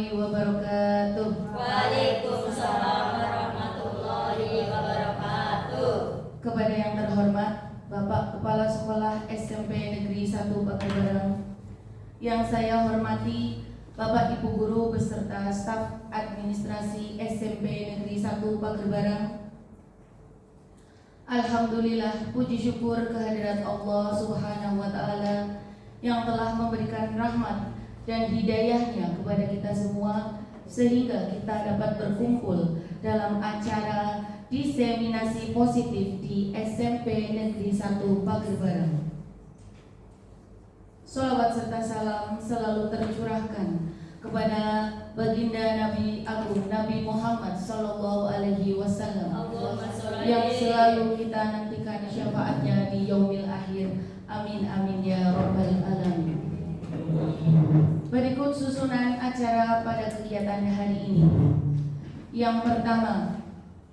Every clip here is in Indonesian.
warahmatullahi wabarakatuh. Waalaikumsalam warahmatullahi wabarakatuh. Kepada yang terhormat Bapak Kepala Sekolah SMP Negeri 1 Pagerberang, yang saya hormati Bapak Ibu Guru beserta staf administrasi SMP Negeri 1 Pagerberang. Alhamdulillah, puji syukur kehadirat Allah Subhanahu wa Ta'ala yang telah memberikan rahmat dan hidayahnya kepada kita semua, sehingga kita dapat berkumpul dalam acara diseminasi positif di SMP Negeri 1 Pagerberang. Sholawat serta salam selalu tercurahkan kepada baginda Nabi Agung Nabi Muhammad Sallallahu Alaihi Wasallam yang selalu kita nantikan syafaatnya di yaumil akhir. Amin amin ya rabbal alamin. Berikut susunan acara pada kegiatan hari ini. Yang pertama,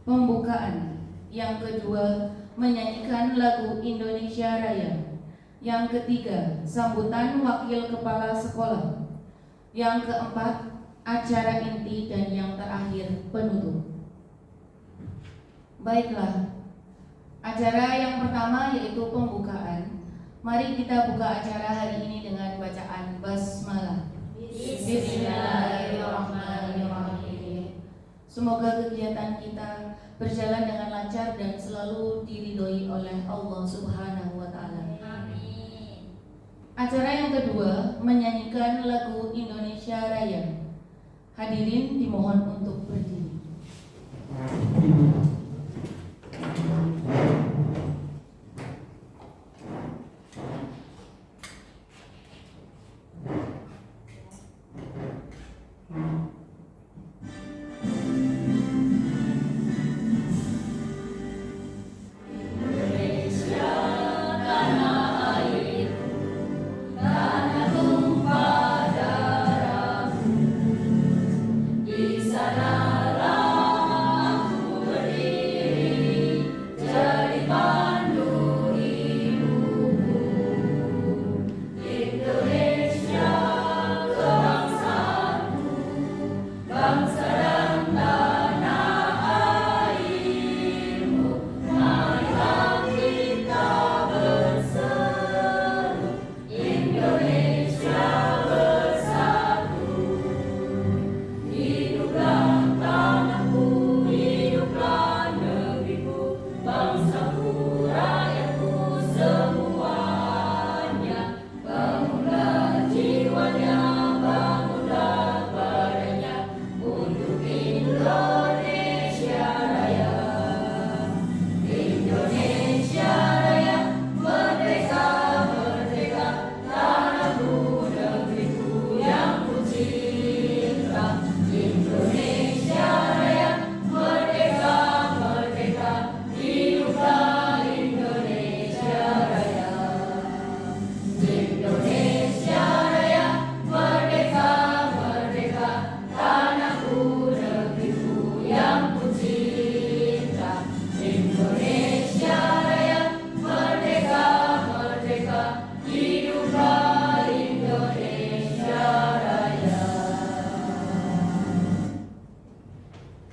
pembukaan. Yang kedua, menyanyikan lagu Indonesia Raya. Yang ketiga, sambutan wakil kepala sekolah. Yang keempat, acara inti. Dan yang terakhir, penutup. Baiklah, acara yang pertama yaitu pembukaan. Mari kita buka acara hari ini dengan bacaan basmalah. Bismillahirrahmanirrahim. Semoga kegiatan kita berjalan dengan lancar dan selalu diridhoi oleh Allah Subhanahu wa Ta'ala. Amin. Acara yang kedua, menyanyikan lagu Indonesia Raya. Hadirin dimohon untuk berdiri.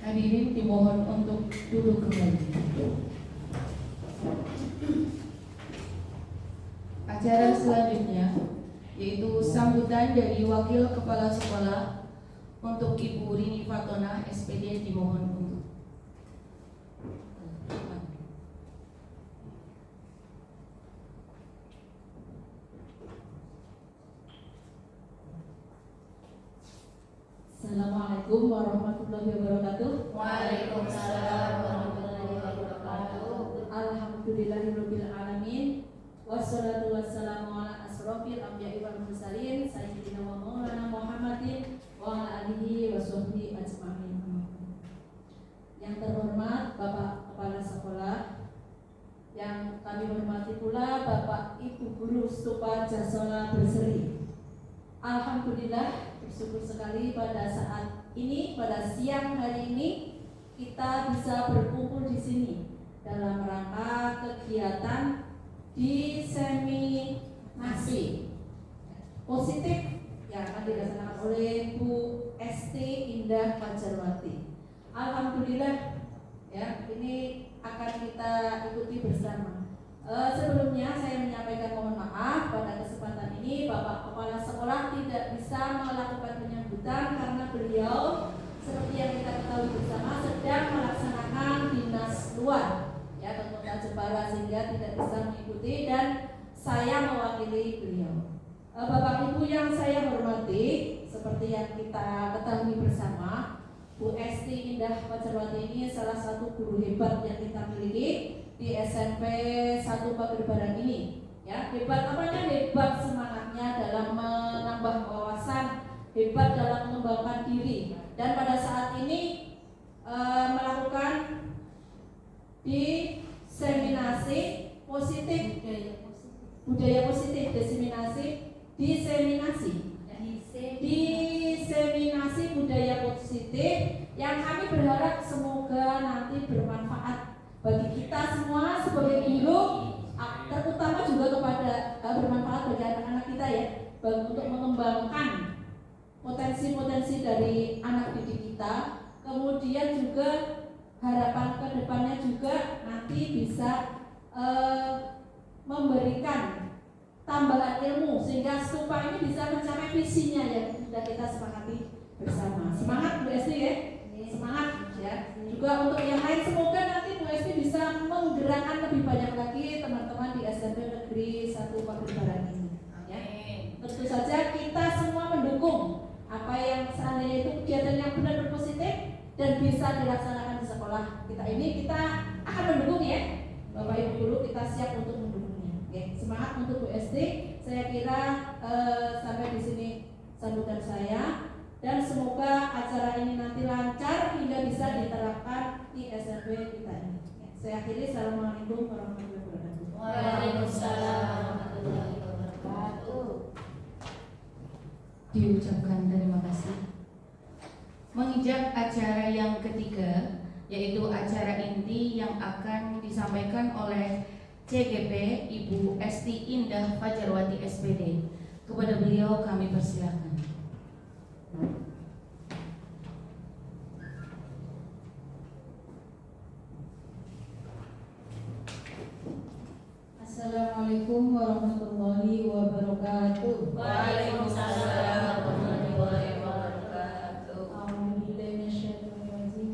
Hadirin dimohon untuk duduk kembali. Acara selanjutnya yaitu sambutan dari wakil kepala sekolah untuk Ibu Rini Fatona SPD, dimohon untuk. Assalamualaikum warahmatullahi wabarakatuh. Waalaikumsalam warahmatullahi wabarakatuh. Alhamdulillahirabbil alamin. Wassalatu wassalamu ala asrofil anbiya'i wal mursalin sayyidina wa maulana Muhammadin wa ala alihi wa sahbihi ajma'in. Yang terhormat Bapak Kepala Sekolah, yang kami hormati pula Bapak Ibu Guru Stupa Jasola Berseri. Alhamdulillah, bersyukur sekali pada saat ini, pada siang hari ini kita bisa berkumpul di sini dalam rangka kegiatan diseminasi positif yang akan dilaksanakan oleh Bu ST Indah Fajarwati. Alhamdulillah ya, ini akan kita ikuti bersama. Sebelumnya saya menyampaikan mohon maaf pada kesempatan ini Bapak Kepala Sekolah tidak bisa melakukan penyambutan karena beliau seperti yang kita ketahui bersama sedang melaksanakan dinas luar ya ke Kota Jepara sehingga tidak bisa mengikuti dan saya mewakili beliau. Bapak Ibu yang saya hormati, seperti yang kita ketahui bersama, Bu Esti Indah Fajarwati ini salah satu guru hebat yang kita miliki di SMP 1 Pagerbaran ini. Ya, hebat apanya? Hebat semangatnya dalam menambah wawasan, hebat dalam mengembangkan diri, dan pada saat ini melakukan diseminasi positif budaya positif, diseminasi budaya positif yang kami berharap semoga nanti bermanfaat bagi kita semua sebagai guru, terutama juga kepada bermanfaat bagi anak-anak kita ya, untuk mengembangkan potensi-potensi dari anak didik kita. Kemudian juga harapan kedepannya juga nanti bisa memberikan tambahan ilmu sehingga stupa ini bisa mencapai visinya yang sudah kita sepakati bersama. Semangat Bu Esti ya, semangat ya. Juga untuk yang lain semoga nanti Bu Esti bisa menggerakkan lebih banyak lagi teman-teman di SMP Negeri 1 Pagerbaran ini. Ya. Tentu saja kita semua mendukung apa yang seandainya itu kegiatan yang benar dan positif dan bisa dilaksanakan di sekolah kita ini, kita akan mendukung ya. Bapak Ibu guru, kita siap untuk mendukungnya. Oke, semangat untuk Bu Esti. Saya kira sampai di sini sambutan saya dan semoga acara ini nanti lancar hingga bisa diterapkan di SMP kita ini. Saya akhiri. Assalamualaikum warahmatullahi wabarakatuh. Waalaikumsalam warahmatullahi wabarakatuh. Diucapkan terima kasih. Menginjak acara yang ketiga, yaitu acara inti yang akan disampaikan oleh CGP Ibu Esti Indah Fajarwati SPD. Kepada beliau kami persilakan. Assalamualaikum warahmatullahi wabarakatuh. Waalaikumsalam warahmatullahi wabarakatuh.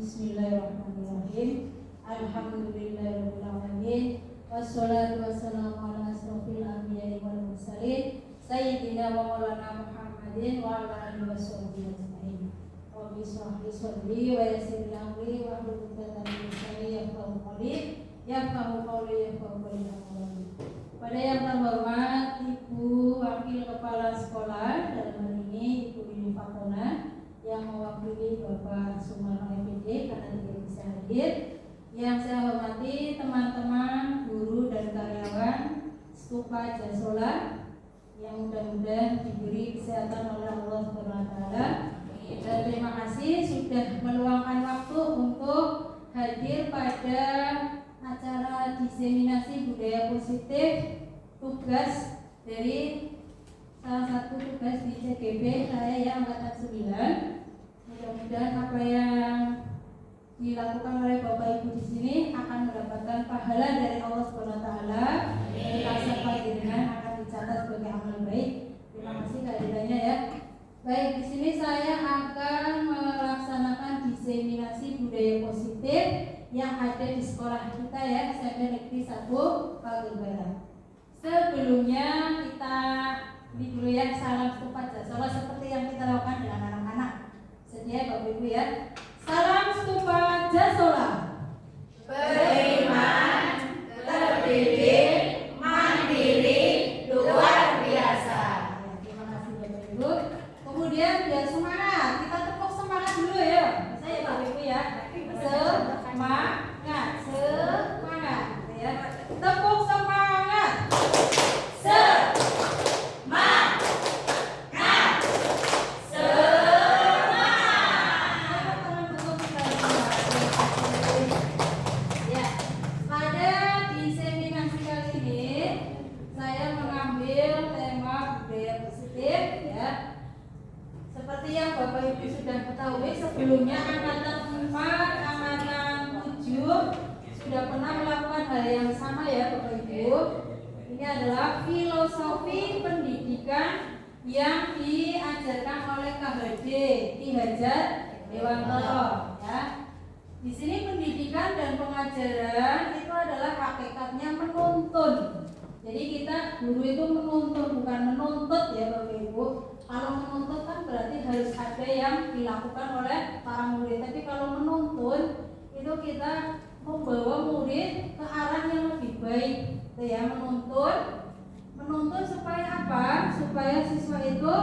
Bismillahirrahmanirrahim. Alhamdulillahirabbil alamin. Wassalatu wassalamu ala asrofil anbiya'i wal mursalin sayyidina wa maulana Muhammadin wa ala alihi washabbihi ajmain. Rabbi shrah li sadri wa yassir li amri wa hlul 'uqdatam min lisani yafqahu qawli yafqahu qawli. Pada yang terhormat Ibu Wakil Kepala Sekolah, dalam hal ini Ibu Ini Fatona yang mewakili Bapak Sumarno FPD karena tidak bisa hadir. Yang saya hormati teman-teman guru dan karyawan Stupa Jasola yang mudah-mudahan diberi kesehatan oleh Allah SWT. Dan terima kasih sudah meluangkan waktu untuk hadir pada acara diseminasi budaya positif, tugas dari salah satu tugas di CGB saya yang angkatan 9. Mudah-mudahan apa yang dilakukan oleh Bapak Ibu di sini akan mendapatkan pahala dari Allah SWT. Rasa panjenengan akan dicatat sebagai amal baik. Terima kasih kehadirannya ya. Baik, di sini saya akan melaksanakan diseminasi budaya positif yang ada di sekolah kita ya, SMP Negeri 1 Pagerbaran. Sebelumnya kita ini dulu ya, salam Stupa Jasola seperti yang kita lakukan dengan anak-anak. Sedia Bapak Ibu ya. Salam Stupa Jasola. Beriman, terdidik, mandiri, luar biasa. Ya, terima kasih Bapak Ibu. Kemudian biar semangat, kita tepuk semangat dulu ya. Saya Bapak Ibu ya. Semangat ya. Tepuk semangat. Bapak Ibu sudah ketahui sebelumnya angkatan 4, angkatan 7 sudah pernah melakukan hal yang sama ya Bapak Ibu. Ini adalah filosofi pendidikan yang diajarkan oleh KHD Ki Hajat Dewantoro ya. Di sini pendidikan dan pengajaran itu adalah hakikatnya menuntun. Jadi kita guru itu menuntun, bukan menuntut ya Bapak Ibu. Kalau menuntut kan berarti harus ada yang dilakukan oleh para murid. Tapi kalau menuntun itu kita membawa murid ke arah yang lebih baik. Itu ya menuntun supaya apa? Supaya siswa itu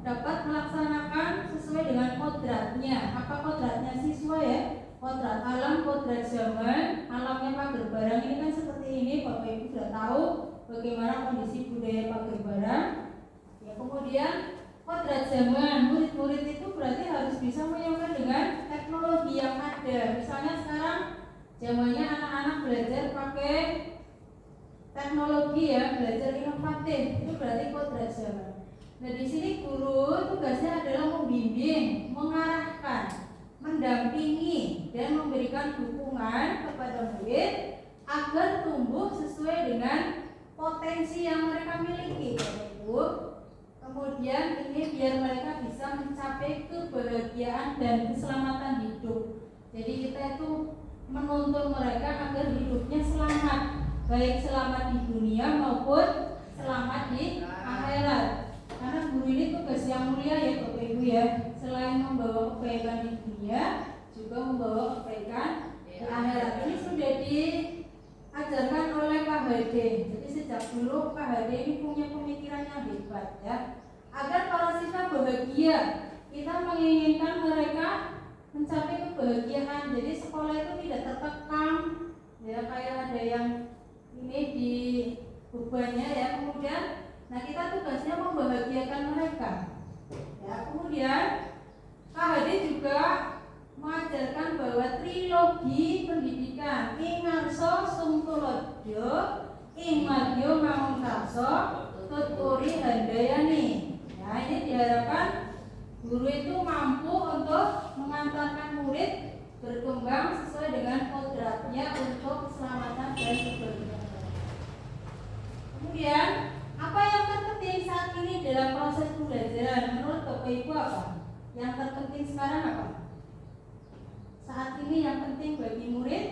dapat melaksanakan sesuai dengan kodratnya. Apa kodratnya siswa ya? Kodrat alam, kodrat zaman. Alamnya pagar barang ini kan seperti ini. Bapak Ibu sudah tahu bagaimana kondisi budaya pagar barang. Ya, kemudian kodrat zaman, murid-murid itu berarti harus bisa menyesuaikan dengan teknologi yang ada. Misalnya sekarang zamannya anak-anak belajar pakai teknologi ya, belajar inovatif, itu berarti kodrat zaman. Nah di sini guru tugasnya adalah membimbing, mengarahkan, mendampingi dan memberikan dukungan kepada murid agar tumbuh sesuai dengan potensi yang mereka miliki, Bapak Ibu. Kemudian ini biar mereka bisa mencapai kebahagiaan dan keselamatan hidup. Jadi kita itu menuntun mereka agar hidupnya selamat, baik selamat di dunia maupun selamat di akhirat. Karena guru ini tugas yang mulia ya Bapak Ibu ya. Selain membawa kebaikan di dunia, juga membawa kebaikan di akhirat. Ini sudah diajarkan oleh KHD. Jadi sejak dulu KHD ini punya pemikiran yang hebat ya. Agar para siswa bahagia, kita menginginkan mereka mencapai kebahagiaan. Jadi sekolah itu tidak terkekang ya, kayak ada yang ini di bebannya ya. Kemudian nah kita tugasnya membahagiakan mereka ya. Kemudian KHD juga mengajarkan bahwa trilogi pendidikan Ingarso Sungtulojo Ingmadyo Mangunkarso Tuturi Handayani. Nah ini diharapkan guru itu mampu untuk mengantarkan murid berkembang sesuai dengan kodratnya untuk keselamatan dan kebahagiaan. Kemudian apa yang terpenting saat ini dalam proses pembelajaran menurut Bapak Ibu apa? Yang terpenting sekarang apa? Saat ini yang penting bagi murid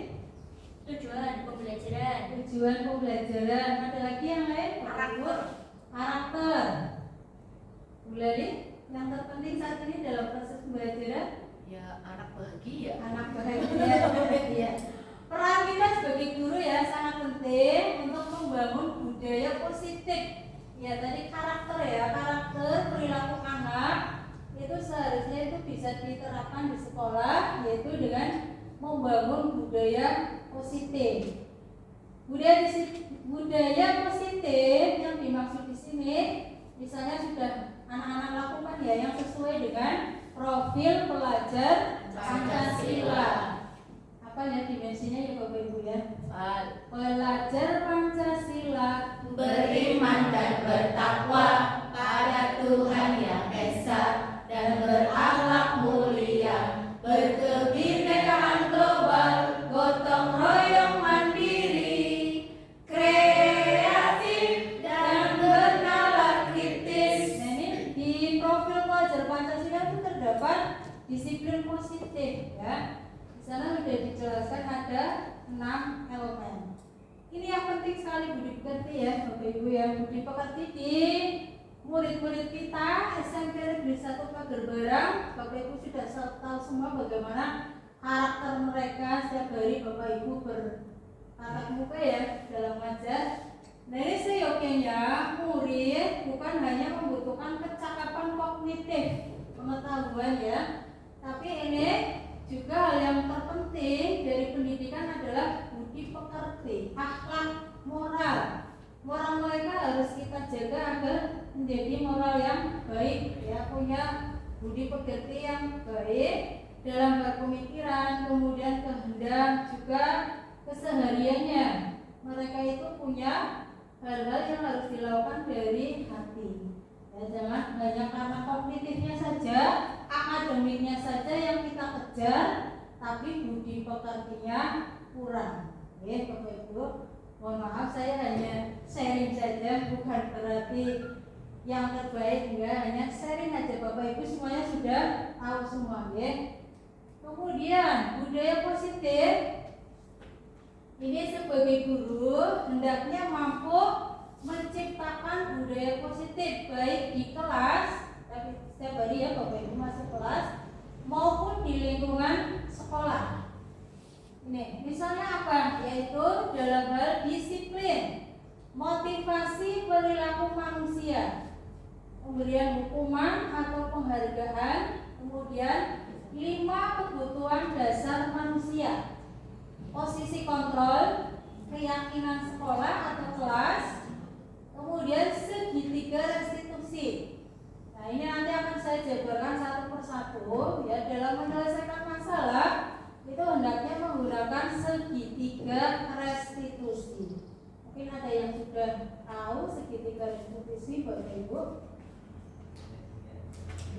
Tujuan pembelajaran. tujuan pembelajaran. Ada lagi yang lain? Karakter. Mulai yang terpenting saat ini dalam proses pembelajaran Ya anak bahagia. anak bahagia. Ya. Peran kita sebagai guru ya sangat penting untuk membangun budaya positif. Ya tadi karakter ya, karakter perilaku anak itu seharusnya itu bisa diterapkan di sekolah, yaitu dengan membangun budaya positif. Budaya positif yang dimaksud di sini misalnya sudah anak-anak lakukan ya yang sesuai dengan profil pelajar Pancasila. Apa ya dimensinya ya Bapak Ibu ya? Pelajar Pancasila Beriman dan bertakwa pada Tuhan yang Esa dan berakhlak mulia, berkebinekaan global, gotong royong mandiri, kreatif dan bernalar kritis. Nah ini di profil pelajar Pancasila itu terdapat disiplin positif ya. Di sana sudah dijelaskan ada 6 elemen. Ini yang penting sekali budi pekerti ya Bapak Ibu ya. Budi pekerti di murid-murid kita SMP Negeri 1 Pagar Barang. Bapak Ibu sudah tahu semua bagaimana karakter mereka setiap hari Bapak Ibu bertatap muka ya dalam mengajar. Nah ini seyogyanya murid bukan hanya membutuhkan kecakapan kognitif, pengetahuan ya, tapi ini juga hal yang terpenting dari pendidikan adalah budi pekerti, akhlak, moral. Moral mereka harus kita jaga agar menjadi moral yang baik ya, punya budi pekerti yang baik dalam berpemikiran, kemudian kehendak juga kesehariannya. Mereka itu punya hal-hal yang harus dilakukan dari hati. Ya, jangan hanya karena kognitifnya saja, akademiknya saja yang kita kejar, tapi budi pekertinya kurang. Ya, Bapak Ibu, mohon maaf saya hanya sharing saja, bukan berarti yang terbaik, enggak, hanya sharing aja. Bapak Ibu semuanya sudah tahu semua, ya. Kemudian budaya positif ini sebagai guru hendaknya mampu menciptakan budaya positif baik di kelas, tapi setiap hari ya Bapak Ibu masuk kelas, maupun di lingkungan sekolah. Ini misalnya apa? Yaitu dalam hal disiplin, motivasi perilaku manusia, pemberian hukuman atau penghargaan, kemudian 5 kebutuhan dasar manusia, posisi kontrol, keyakinan sekolah atau kelas, kemudian segitiga restitusi. Nah, ini nanti akan saya jabarkan satu persatu, ya. Dalam menyelesaikan masalah itu hendaknya menggunakan segitiga restitusi. Mungkin ada yang sudah tahu segitiga restitusi, Bapak Ibu.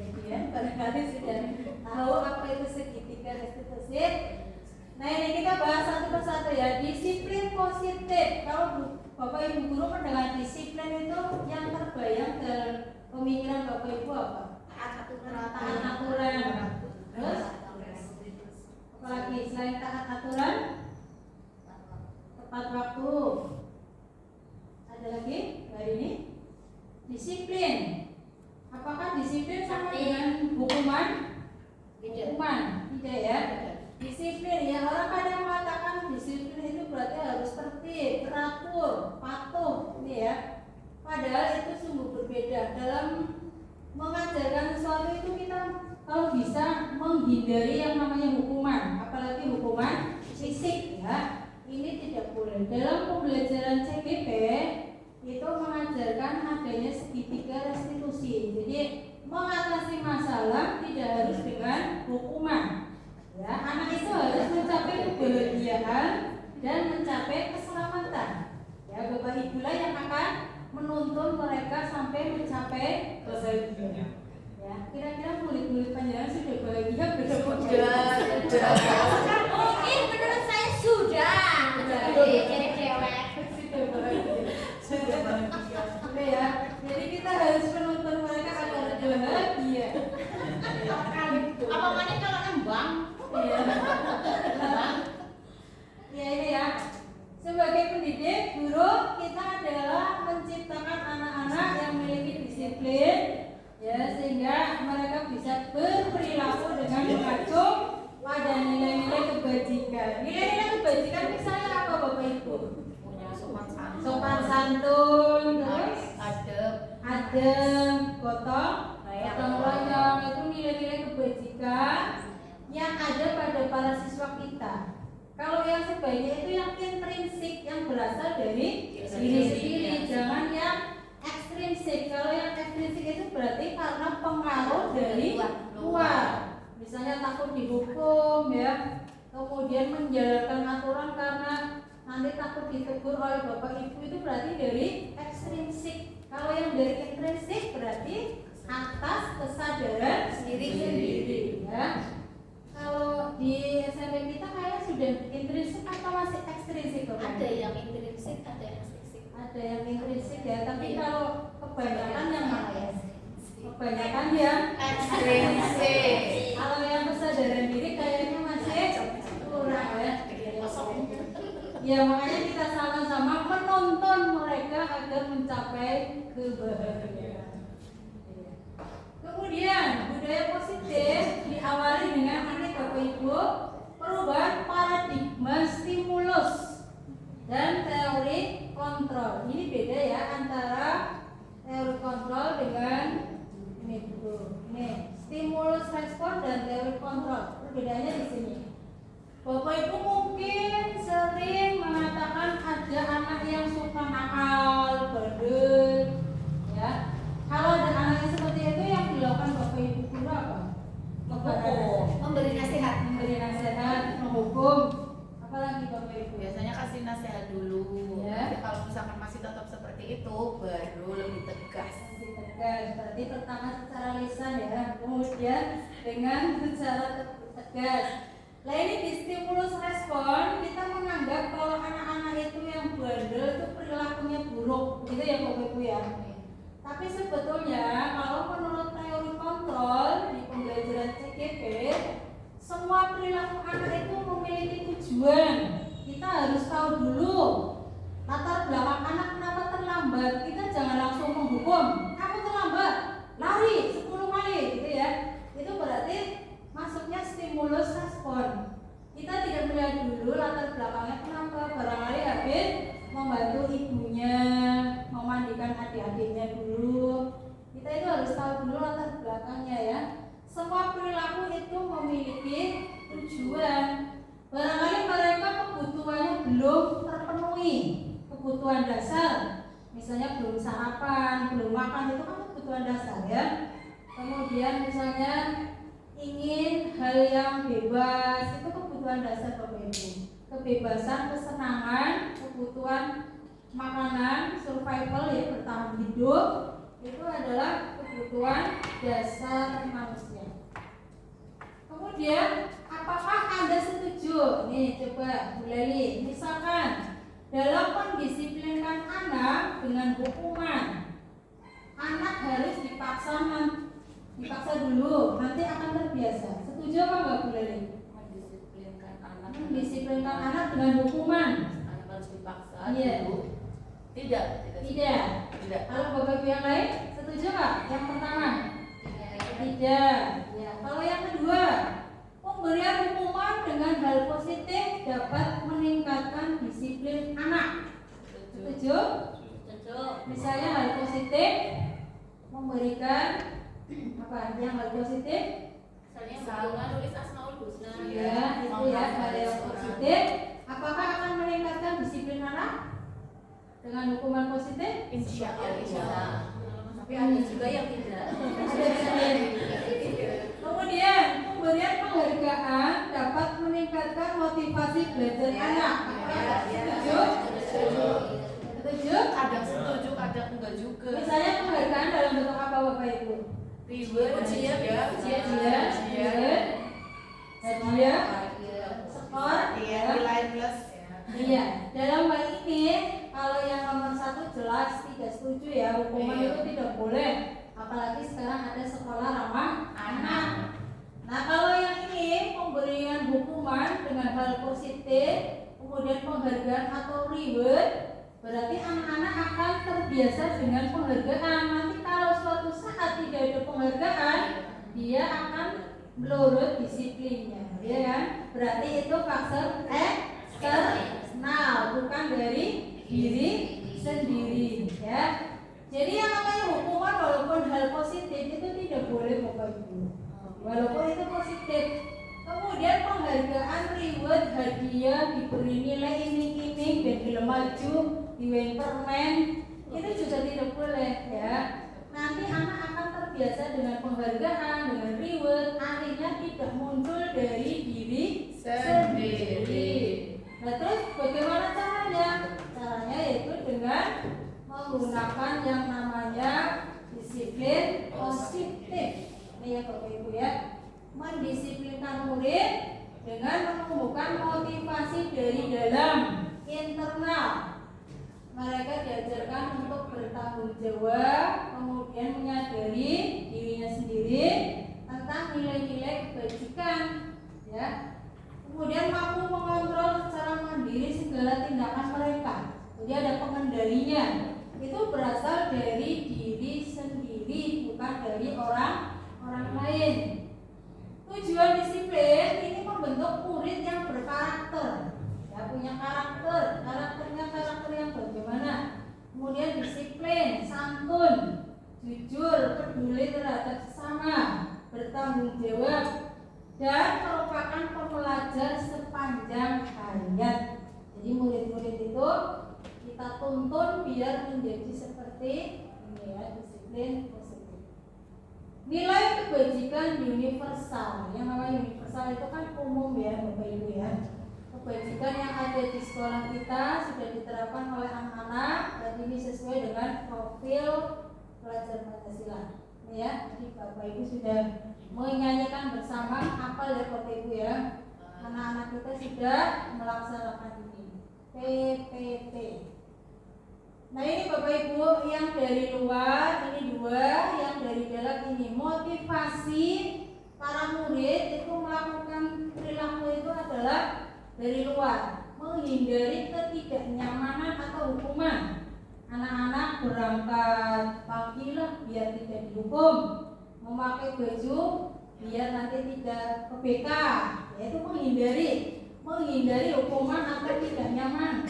Bagian barangkali sudah tahu apa itu segitiga restitusi. Nah, ini kita bahas satu persatu, ya. Disiplin positif. Kalau Bapak Ibu guru mendengar disiplin itu yang terbayang dalam pemikiran Bapak Ibu apa? Taat aturan. Terus apalagi selain taat aturan? Tepat waktu. Ada lagi hari ini? Disiplin. Apakah disiplin sama dengan hukuman? Hukuman, tidak ya. Disiplin, ya, orang kadang mengatakan disiplin itu berarti harus tertib, teratur, patuh, ini ya. Padahal itu sungguh berbeda. Dalam mengajarkan sesuatu itu kita kalau bisa menghindari yang namanya hukuman, apalagi hukuman fisik, ya. Ini tidak boleh. Dalam pembelajaran CPP itu mengajarkan adanya segitiga restitusi. Jadi mengatasi masalah tidak harus dengan hukuman. Ya, anak itu harus mencapai kebahagiaan dan mencapai keselamatan. Ya, Bapak Ibulah yang akan menuntun mereka sampai mencapai kebahagiaan. Ya, kira-kira murid-murid panjenengan sudah bahagia belum? Sudah. Mungkin menurut saya sudah. Jadi cewek. Sudah bahagia. Oke, ya. Jadi kita harus menuntun mereka agar bahagia. Apa mana kalau nembang? Iya. Ya, ini ya. Sebagai pendidik, guru kita adalah menciptakan anak-anak yang memiliki disiplin, ya, sehingga mereka bisa berperilaku dengan mengacu pada nilai-nilai kebajikan. Nilai-nilai kebajikan misalnya apa, Bapak Ibu? Sopan santun, terus adem, gotong royong, itu nilai-nilai kebajikan yang ada pada para siswa kita. Kalau yang sebaiknya itu yang intrinsik, yang berasal dari diri sendiri, jangan yang ekstrinsik. Kalau yang ekstrinsik itu berarti karena pengaruh dari luar. Misalnya takut dihukum, ya, kemudian menjalankan aturan karena nanti takut ditegur oleh bapak ibu, itu berarti dari ekstrinsik. Kalau yang dari intrinsik berarti atas kesadaran sendiri, ya. Kalau di SMP kita kayak sudah intrinsik atau masih ekstrinsik? Ada yang intrinsik, ada yang ekstrinsik. Ada yang intrinsik, ya, tapi kalau kebanyakan yang mana ya? Kebanyakan yang Ekstrinsik. Kalau yang kesadaran diri kayaknya masih kurang, ya. Ya, makanya kita sama-sama menuntun mereka agar mencapai kebahagiaan. Kemudian budaya positif diawali dengan ini, Bapak Ibu, perubahan paradigma stimulus dan teori kontrol. Ini beda ya antara teori kontrol dengan ini dulu. Ini stimulus respon dan teori kontrol. Perbedaannya di sini. Bapak Ibu mungkin sering mengatakan ada anak yang suka nakal, bandel, ya. tegas. Berarti pertama secara lisan ya, kemudian dengan secara tegas. Nah ini di stimulus respon kita menganggap kalau anak-anak itu yang bandel itu perilakunya buruk, gitu ya Bapak Ibu ya. Tapi sebetulnya kalau menurut teori kontrol di pembelajaran CGP, semua perilaku anak itu memiliki tujuan. Kita harus tahu dulu latar belakang anak kenapa terlambat. Kita jangan langsung menghukum, kamu terlambat, lari 10 kali gitu ya. Itu berarti masuknya stimulus respon. Kita tidak melihat dulu latar belakangnya kenapa. Barangkali habis membantu ibunya memandikan adik-adiknya dulu. Kita itu harus tahu dulu latar belakangnya ya. Semua perilaku itu memiliki tujuan. Barangkali mereka kebutuhannya belum terpenuhi, kebutuhan dasar. Misalnya belum sarapan, belum makan, itu kan kebutuhan dasar ya. Kemudian misalnya ingin hal yang bebas, itu kebutuhan dasar Bapak Ibu. Kebebasan, kesenangan, kebutuhan makanan, survival ya, bertahan hidup, itu adalah kebutuhan dasar manusia. Kemudian apakah Anda setuju? Nih coba Bu Leli, misalkan dalam mendisiplinkan anak dengan hukuman, anak harus dipaksa dulu, nanti akan terbiasa. Setuju apa enggak Bu Leli? Mendisiplinkan anak dengan hukuman, Anak harus dipaksa iya. dulu. Tidak. Kalau Bapak Ibu yang lain setuju nggak? Yang pertama? Tidak. Ya. Kalau yang kedua, pemberian hukuman dengan hal positif dapat meningkatkan disiplin anak. Setuju? Setuju. Misalnya hal positif memberikan apa? Yang hal positif? Misalnya nulis Asmaul Husna. Ya, itu ya hal yang positif. Apakah akan meningkatkan disiplin anak dengan hukuman positif? Insya Allah. Tapi ada juga yang tidak. Kemudian pemberian penghargaan dapat meningkatkan motivasi belajar anak. Setuju? Setuju? Kadang setuju, kadang enggak juga. Misalnya penghargaan dalam bentuk apa Bapak Ibu? Ujian, hadiah, skor, nilai plus. iya. Dalam hal ini kalau yang nomor 1 jelas tidak setuju ya, hukuman itu tidak boleh. Apalagi sekarang ada sekolah ramah anak. Nah kalau yang ini pemberian hukuman dengan hal positif, kemudian penghargaan atau reward, berarti anak-anak akan terbiasa dengan penghargaan. Nanti kalau suatu saat tidak ada penghargaan, dia akan melurut disiplinnya, ya kan? Berarti itu faktor eksternal, bukan dari diri sendiri, ya. Jadi yang namanya hukuman walaupun hal positif itu tidak boleh Bapak Ibu, walaupun itu positif. Kemudian penghargaan, reward, hadiah, diberi nilai iming-iming, dan film maju, diwen permen, itu juga tidak boleh ya. Nanti anak akan terbiasa dengan penghargaan, dengan reward, akhirnya tidak muncul dari diri sendiri. Nah terus bagaimana caranya? Caranya yaitu dengan menggunakan yang namanya disiplin positif. Ini ya Bapak Ibu ya. Mendisiplinkan murid dengan menumbuhkan motivasi dari dalam, internal. Mereka diajarkan untuk bertanggung jawab, kemudian menyadari dirinya sendiri tentang nilai-nilai kebajikan, ya. Kemudian mampu mengontrol secara mandiri segala tindakan mereka. Jadi ada pengendalinya. Itu berasal dari diri sendiri, bukan dari orang lain. Tujuan disiplin ini membentuk murid yang berkarakter, ya, punya karakternya karakter yang bagaimana. Kemudian disiplin, santun, jujur, peduli terhadap sesama, bertanggung jawab, dan merupakan pembelajar sepanjang hayat. Jadi murid-murid itu kita tuntun biar menjadi seperti ini ya, disiplin positif. Nilai kebajikan universal. Yang namanya universal itu kan umum ya Bapak Ibu ya. Kebajikan yang ada di sekolah kita sudah diterapkan oleh anak-anak dan ini sesuai dengan profil pelajar Pancasila. Ya, jadi Bapak Ibu sudah menyanyikan bersama, hafal ya Bapak Ibu ya. Anak-anak kita sudah melaksanakan ini. PPT. Nah ini Bapak Ibu yang dari luar ini 2, yang dari dalam ini motivasi para murid itu melakukan perilaku itu adalah dari luar, menghindari ketidaknyamanan atau hukuman. Anak-anak berangkat pagi lah biar tidak dihukum, memakai baju biar nanti tidak ke BK, yaitu menghindari hukuman atau tidak nyaman.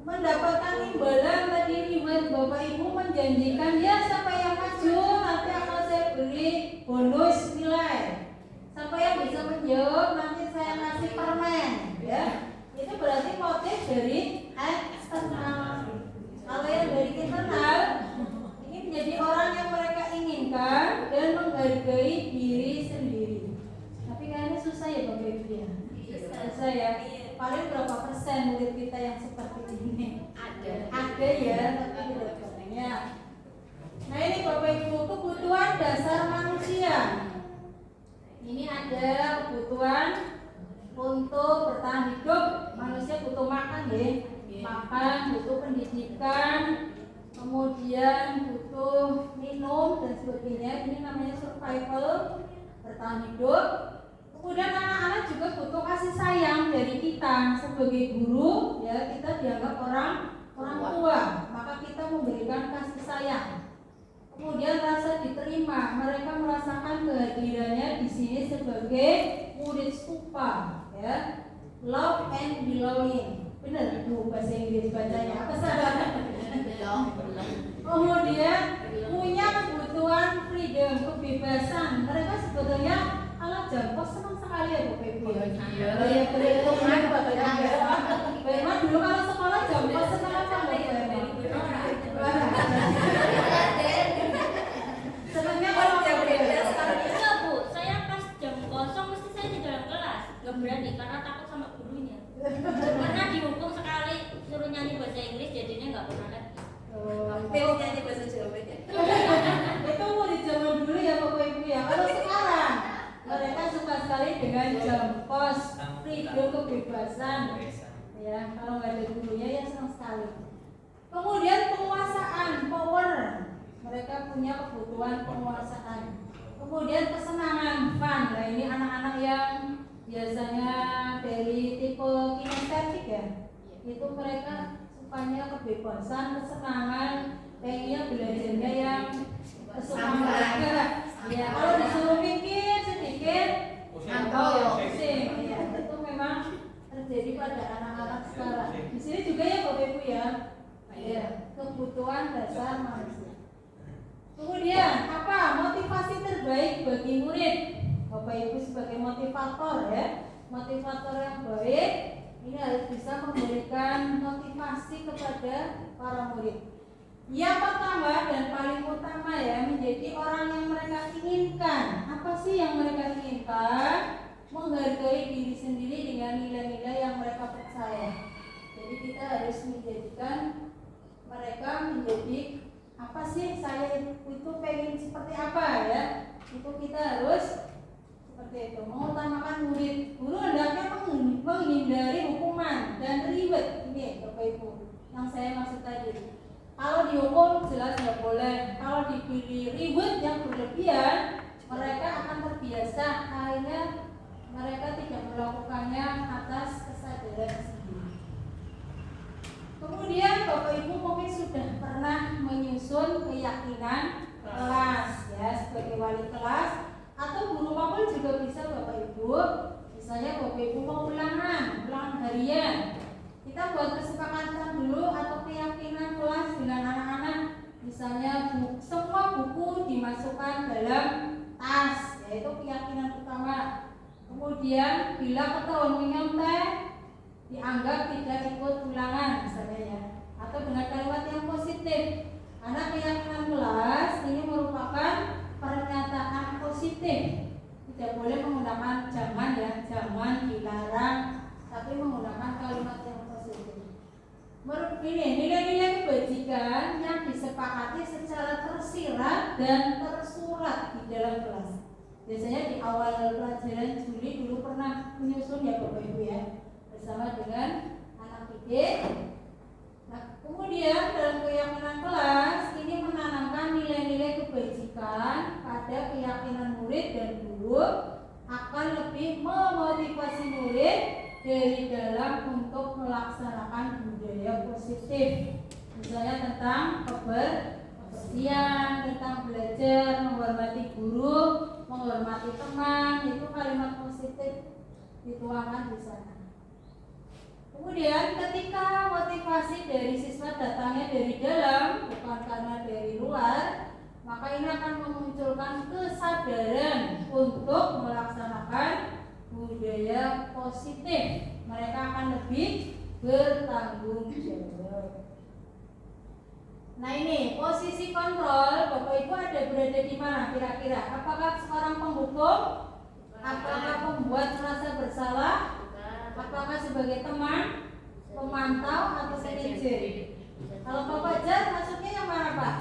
Mendapatkan imbalan tadi riwayat Bapak Ibu menjanjikan ya siapa yang maju nanti akan saya beri bonus nilai. Siapa yang bisa menjawab nanti saya kasih permen, ya. Itu berarti motif dari eksternal. Kalau yang dari internal ini menjadi orang yang mereka inginkan dan menghargai diri sendiri. Tapi kayaknya susah ya Bapak Ibu ya. Susah ya. Paling berapa persen murid kita yang seperti ini? Ada ya, tapi tidak banyak. Nah ini Bapak Ibu kebutuhan dasar manusia. Ini ada kebutuhan untuk bertahan hidup. Manusia butuh makan ya. Makan, butuh pendidikan, kemudian butuh minum dan sebagainya. Ini namanya survival, bertahan hidup. Kemudian anak-anak juga butuh kasih sayang dari kita sebagai guru, ya kita dianggap orang tua, maka kita memberikan kasih sayang. Kemudian rasa diterima, mereka merasakan kehadirannya di sini sebagai murid stupa, ya. Love and belonging. Benar itu bahasa Inggris bacanya. Apa salah? Kemudian punya kebutuhan freedom, kebebasan. Mereka sebetulnya kalau jam kos senang sekali ya Bapak Ibu ya. Iya, perhitungan Bapak Ibu. Bagaimana dulu kalau sekolah jam kos senang apa Bapak Ibu? Senangnya kalau Enggak Bu, saya pas jam kosong mesti saya di dalam kelas. Gak berani karena takut sama gurunya. Karena dihukum sekali suruh nyanyi bahasa Inggris jadinya nggak pernah lagi. Pilih nyanyi bahasa Jawa ya. Itu mau di zaman dulu ya Bapak Ibu ya. Kalau sekarang mereka suka sekali dengan jam kos, freedom, kebebasan. Ya, kalau nggak ada gurunya ya senang sekali. Kemudian penguasaan, power. Mereka punya kebutuhan penguasaan. Kemudian kesenangan, fun. Nah ini anak-anak yang biasanya dari tipe kinestetik ya, itu mereka sukanya kebebasan, kesenangan, pengennya belajarnya yang kesukaan. Ya kalau disuruh mikir sedikit, pusing. Ya itu memang terjadi pada anak-anak sekarang. Di sini juga ya Bapak Ibu ya, ya kebutuhan dasar manusia. Kemudian apa motivasi terbaik bagi murid? Bapak Ibu sebagai motivator ya, motivator yang baik ini harus bisa memberikan motivasi kepada para murid. Yang pertama dan paling utama ya, menjadi orang yang mereka inginkan. Apa sih yang mereka inginkan? Menghargai diri sendiri dengan nilai-nilai yang mereka percaya. Jadi kita harus menjadikan mereka menjadi apa sih, saya itu pengen seperti apa ya, itu kita harus seperti itu, mengutamakan murid. Guru hendaknya menghindari hukuman dan reward. Ini Bapak Ibu yang saya maksud tadi. Kalau dihukum jelas nggak boleh. Kalau diberi reward yang berlebihan, mereka akan terbiasa. Akhirnya mereka tidak melakukannya atas kesadaran sendiri. Kemudian Bapak Ibu mungkin sudah pernah menyusun keyakinan kelas ya, sebagai wali kelas. Atau guru mapel juga bisa Bapak Ibu. Misalnya Bapak Ibu mau ulangan harian, kita buat kesepakatan dulu atau keyakinan kelas dengan anak-anak. Misalnya semua buku dimasukkan dalam tas, yaitu keyakinan utama. Kemudian bila ketahuan menyontek, dianggap tidak ikut ulangan misalnya ya. Atau dengan kalimat yang positif. Karena keyakinan kelas ini merupakan pernyataan positif. Tidak boleh menggunakan jangan ya, jangan dilarang, tapi menggunakan kalimat yang positif. Ini nilai-nilai kebajikan yang disepakati secara terus dan tersurat di dalam kelas. Biasanya di awal pelajaran Juli dulu pernah menyusun ya Bapak Ibu ya, bersama dengan anak didik. Nah, kemudian dalam keyakinan kelas ini menanamkan nilai-nilai kebajikan pada keyakinan murid dan guru akan lebih memotivasi murid dari dalam untuk melaksanakan budaya positif. Misalnya tentang kebersihan, tentang belajar, menghormati guru, menghormati teman, itu kalimat positif dituangkan di sana. Kemudian ketika motivasi dari siswa datangnya dari dalam, bukan karena dari luar, maka ini akan memunculkan kesadaran untuk melaksanakan budaya positif. Mereka akan lebih bertanggung jawab. Nah ini posisi kontrol, Bapak Ibu ada berada di mana kira-kira? Apakah seorang penghukum? Apakah pembuat merasa bersalah? Apakah sebagai teman, pemantau, atau manajer? Kalau Bapak Jar maksudnya yang mana Pak?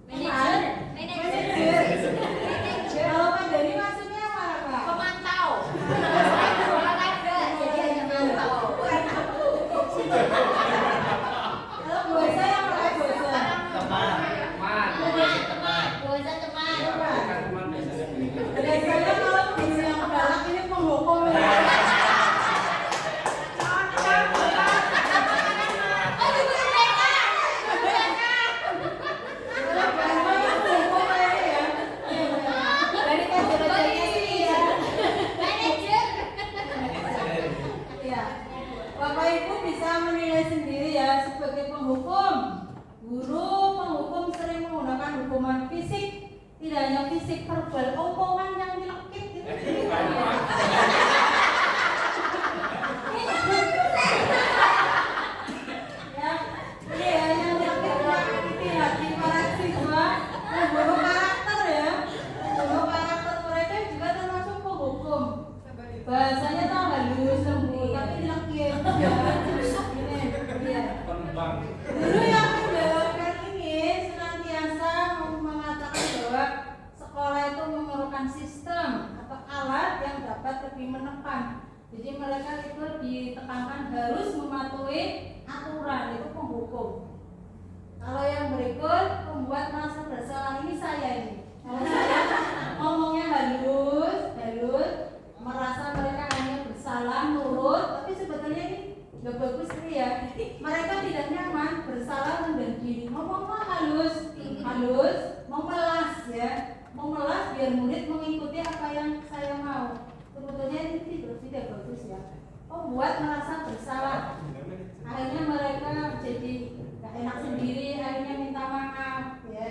Manajer. Kalau Pak Dari maksudnya yang mana Pak? Pemantau. Kalau buasa yang mana buasa? Teman. Biasanya kalau bisa yang galak ini penghukum ya. Bapak Ibu bisa menilai sendiri ya sebagai penghukum. Guru penghukum sering menggunakan hukuman fisik, tidak hanya fisik, verbal, omongan yang dilekit itu. Ya, yang dilekit menyakiti hati para siswa, membunuh karakter ya, membunuh karakter mereka juga termasuk penghukum. Bahasanya tak halus, lembut, tapi dilekit. Ya, ini, ya. Guru yang menjalankan ini senantiasa mengatakan bahwa sekolah itu memerlukan sistem atau alat yang dapat lebih menekan. Jadi mereka itu ditekankan harus mematuhi aturan, itu penghukum. Kalau yang berikut membuat merasa bersalah ini saya ini. Kalau saya ngomongnya halus, merasa mereka hanya bersalah nurut, tapi sebetulnya ini gak bagus ini ya. Mereka tidak nyaman, bersalah rendah diri. Ngomongnya halus, memelas ya, memelas biar murid mengikuti apa yang saya mau. Sebetulnya ini tidak bagus ya. Membuat merasa bersalah. Akhirnya mereka jadi gak enak sendiri, akhirnya minta maaf ya.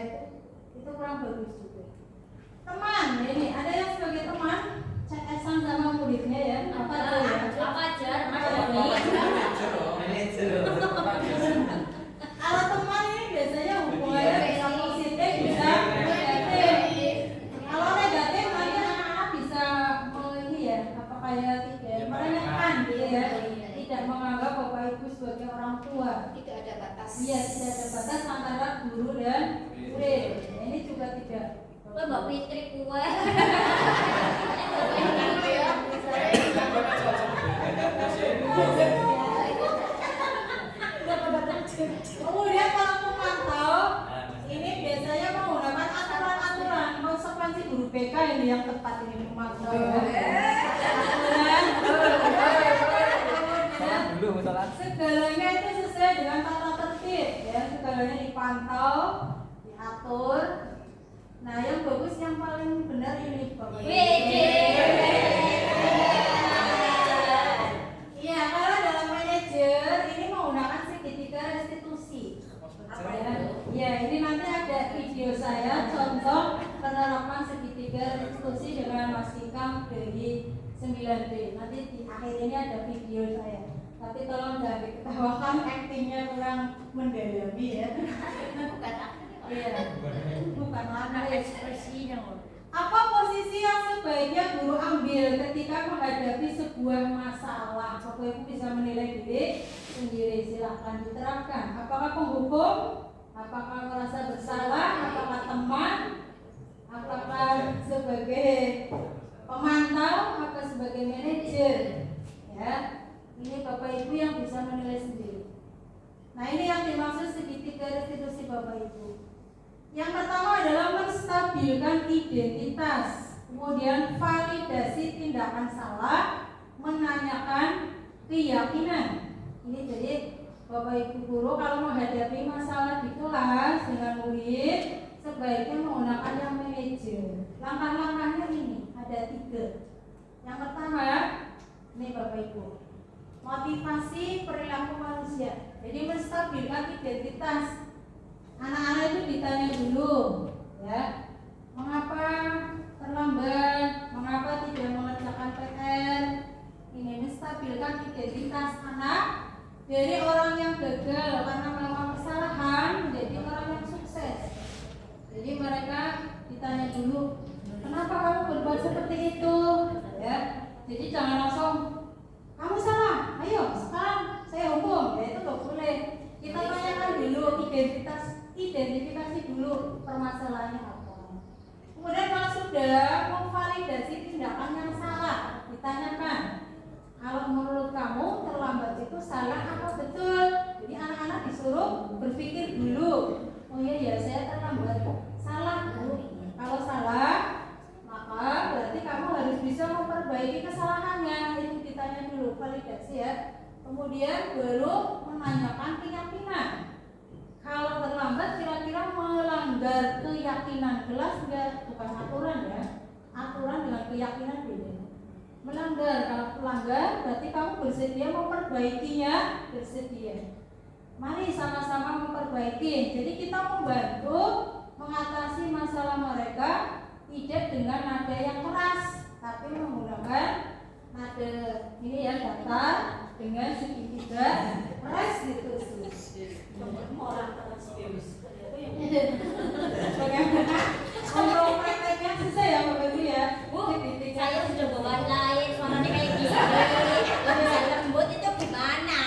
Itu kurang bagus juga. Teman, ini ada yang sebagai teman CS-an sama muridnya ya. Apa tuh ya? Apa Jar? Mas Kalau teman ini biasanya hubungannya bisa positif, bisa negatif. Kalau negatif nanti anak-anak bisa ini ya, apa kayak tidak meremehkan gitu ya, tidak menganggap Bapak Ibu sebagai orang tua. Tidak ada batas. Iya, tidak ada batas antara guru dan murid. Nah, ini juga tidak. Kowe mbok Fitri kuwe. Kemudian kalau memantau, ini biasanya menggunakan aturan-aturan konsekuensi guru BK ini yang tepat ini memantau ya. Kemudian segalanya itu sesuai dengan tata tertib ya, segalanya dipantau, diatur. Nah yang bagus yang paling benar ini Bapak. Iya, kalau dalam manajer ini menggunakan segitiga restitusi. Ya, ini nanti ada video saya contoh penerapan segitiga restitusi dengan Mas Ikam dari 9B. Nanti di akhir ini ada video saya. Tapi tolong jangan diketawakan, aktingnya kurang mendalami ya. Bukan aku. Iya. Bukan Karena anak. ekspresinya. Apa posisi yang sebaiknya guru ambil ketika menghadapi sebuah masalah? Bapak Ibu bisa menilai diri sendiri, silahkan diterapkan. Apakah penghukum? Apakah merasa bersalah? Apakah teman? konstitusi Bapak Ibu. Yang pertama adalah menstabilkan identitas, kemudian validasi tindakan salah, menanyakan keyakinan. Ini jadi Bapak Ibu guru kalau menghadapi masalah di kelas dengan murid sebaiknya menggunakan yang manajer. Langkah-langkahnya ini ada 3. Yang pertama, ini Bapak Ibu, motivasi perilaku manusia. Jadi menstabilkan identitas. Anak-anak itu ditanya dulu, ya, mengapa terlambat, mengapa tidak mengerjakan PR. Ini menstabilkan identitas anak dari orang yang gagal karena melakukan kesalahan menjadi orang yang sukses. Jadi mereka ditanya dulu, kenapa kamu berbuat seperti itu? Ya, jadi jangan langsung kamu salah, ayo sekarang saya hukum. Ya itu nggak boleh. Kita tanyakan dulu identifikasi dulu permasalahannya apa. Kemudian kalau sudah memvalidasi tindakan yang salah, ditanyakan, kalau menurut kamu terlambat itu salah apa betul? Jadi anak-anak disuruh berpikir dulu. Oh iya ya, saya terlambat. Salah Bu. Kalau salah, maka berarti kamu harus bisa memperbaiki kesalahannya. Itu ditanya dulu, validasi ya. Kemudian baru menanyakan keyakinan. Kalau terlambat kira-kira melanggar keyakinan kelas enggak? Bukan aturan ya. Aturan dengan keyakinan beda. Melanggar, kalau melanggar berarti kamu bersedia memperbaikinya, bersedia. Mari sama-sama memperbaiki. Jadi kita membantu mengatasi masalah mereka tidak dengan nada yang keras, tapi menggunakan nada ini ya, datar dengan segitiga restitusi. Bagaimana? Kontrol prakteknya susah ya Bapak Ibu ya. Bu, saya sudah bawaan lain, suaranya kayak gini. Saya lembut itu gimana?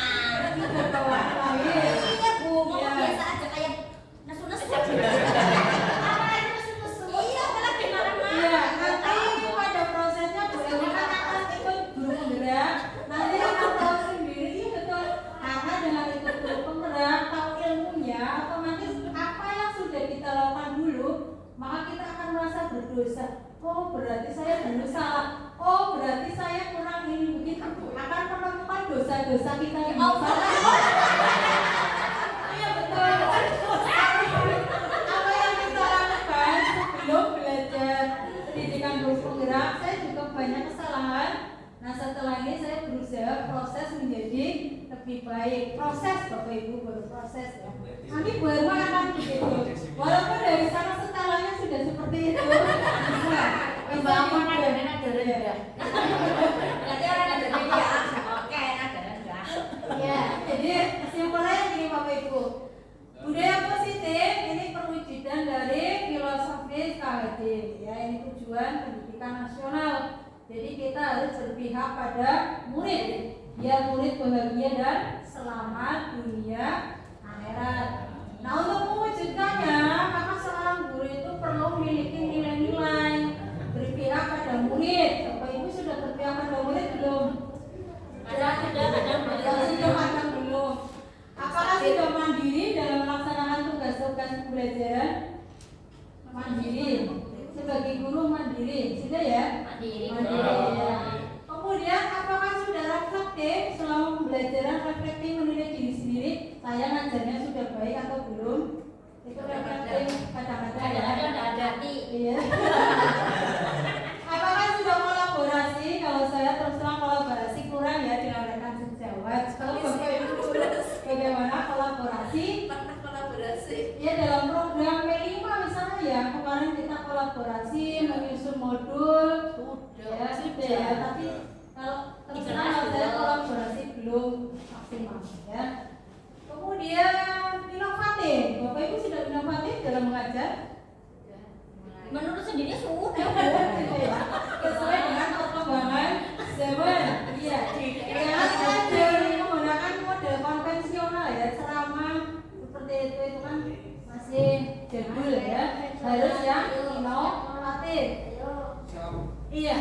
Bawaan lain. Iya Bu, ngomong biasa aja kayak nesu-nesu. Apa itu nesu-nesu? Iya, malah marah-marah. Iya, nanti pada prosesnya Bu Elma kan akan ikut guru penggerak. Nanti akan tahu sendiri, iya betul. Karena dengan ikut guru penggerak, tahu ilmunya, otomatis apa yang sudah kita lakukan dulu, maka kita akan merasa berdosa. Oh berarti saya dulu salah. Oh berarti saya kurang ini begitu. Akan menemukan dosa-dosa kita yang salah. Iya betul. Apa yang kita lakukan sebelum belajar pendidikan guru penggerak, saya juga banyak kesalahan. Nah setelah ini saya berusaha proses menjadi lebih baik. Proses Bapak Ibu baru proses ya. Nanti Bu Irma akan begitu. Walaupun dari sana setelahnya sudah seperti itu. Bangun ada rendah. Berarti orang ada media. Oke, ada rendah. Ya, jadi kesimpulannya gini Bapak Ibu. Budaya positif ini perwujudan dari filosofis KHD. Ya, ini tujuan pendidikan nasional. Jadi kita harus berpihak pada murid, biar murid bahagia dan selamat dunia akhirat. Nah untuk mewujudkannya, maka seorang guru itu perlu memiliki nilai-nilai, berpihak pada murid. Bapak Ibu sudah berpihak pada murid belum? Sudah belum. Apakah sudah mandiri dalam melaksanakan tugas-tugas pembelajaran? Mandiri. Sebagai guru mandiri, sudah ya? Mandiri. Ya. Kemudian apakah sudah reflektif selama pembelajaran, reflektif menilai diri sendiri? Saya ngajarnya sudah baik atau belum? Itu reflektif kadang-kadang Ada. Iya. Apakah sudah kolaborasi? Kalau saya terus terang kolaborasi kurang ya dengan rekan sejawat. Kalau Bapak Ibu bagaimana kolaborasi? Pernah kolaborasi. Ya dalam program P5 misalnya ya, kemarin kita kolaborasi menyusun modul. Sudah ya, tapi kalau terus terang kalau saya kolaborasi belum maksimal ya. Kemudian inovatif. Bapak Ibu sudah inovatif dalam mengajar? Menurut sendiri sudah. Sesuai dengan perkembangan zaman. Iya. Jangan belajar menggunakan model konvensional ya, ceramah seperti itu kan masih jadul ya. Harus yang inovatif. Iya.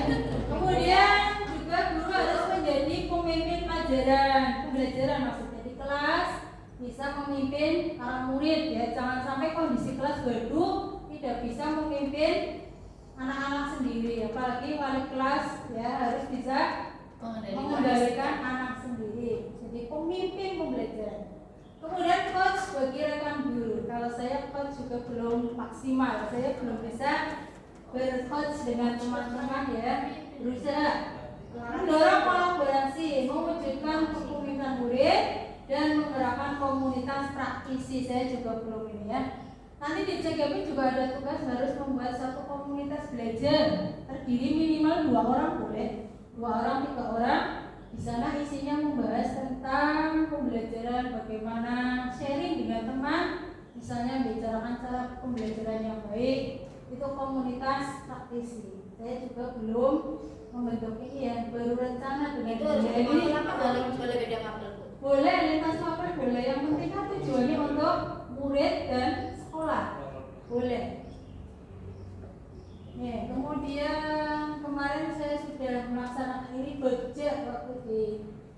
Kemudian juga guru harus menjadi pemimpin pembelajaran maksudnya di kelas, bisa memimpin para murid ya. Jangan sampai kondisi kelas gaduh, tidak bisa memimpin anak-anak sendiri, apalagi wali kelas ya harus bisa mengendalikan anak sendiri. Jadi pemimpin pembelajaran. Kemudian coach bagi rekan guru. Kalau saya coach juga belum maksimal, saya belum bisa bercoach dengan teman-teman ya. Berusaha mendorong kolaborasi, mewujudkan kepemimpinan murid dan menggerakkan komunitas praktisi. Saya juga belum ini ya. Nanti di CGP juga ada tugas harus membuat satu komunitas belajar terdiri minimal 2 orang boleh, 2 orang 3 orang. Di sana isinya membahas tentang pembelajaran, bagaimana sharing dengan teman, misalnya bicarakan cara pembelajaran yang baik. Itu komunitas praktisi. Saya juga belum membentuk ini ya, baru rencana dengan Itu jadi apa boleh beda mapel Bu? boleh lintas mapel boleh, yang penting kan tujuannya untuk murid dan sekolah boleh. Nih, kemudian kemarin saya sudah melaksanakan ini budget waktu di